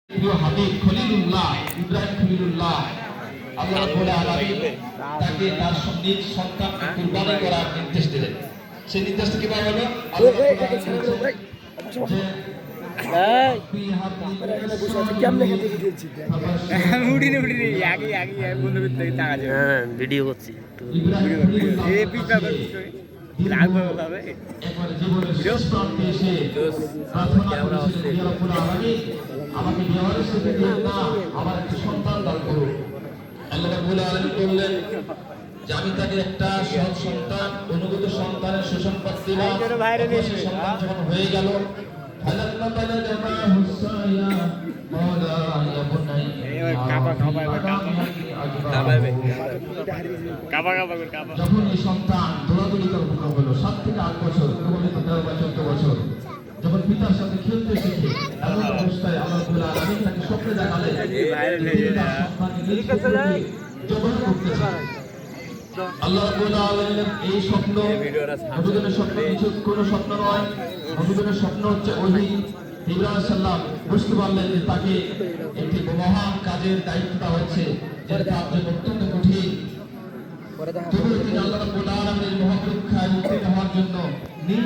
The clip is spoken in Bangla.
হাবিব খলিলুল্লাহ ইব্রাহিম খলিলুল্লাহ আল্লাহ রাব্বুল আলামিন তাকে তার নিজ সন্তানকে কুরবানি করার নির্দেশ দিলেন। সেই নির্দেশটা কিভাবে হলো? আল্লাহ ভিডিও করছি আমাকে দেওয়ারের সাথে দিয়ে না আমার একটা সন্তান দান করুন। আল্লাহ রাব্বুল আলামিন বললেন যে আমি তাকে একটা সৎ সন্তান অনুগত সন্তানের সুসংবাদ দিলাম। সেই সন্তান যখন হয়ে গেল যখন এই সন্তান দৌড়াদৌড়ি করে বড় হলো 7 থেকে 8 বছর, 13 বা 14 বছর, যখন পিতার সাথে খেলতে শিখে এমন অবস্থায় আল্লাহ রাব্বুল আলামিন তাকে স্বপ্নে দেখালেন জবান করতেছে। আল্লাহ রাব্বুল আলামিনের এই স্বপ্ন নবীদের স্বপ্ন কিছু কোনো স্বপ্ন নয়, নবীদের স্বপ্ন হচ্ছে ওহী। ইব্রাহিম সাল্লাম বুঝতে পারলেন যে তাকে একটি মহান কাজের দায়িত্ব দেওয়া হচ্ছে, যে কাজ অত্যন্ত কঠিন। তবুও তিনি আল্লাহ রাব্বুল আলামিনের মহাপরীক্ষায় উত্তীর্ণ হওয়ার জন্য নিজ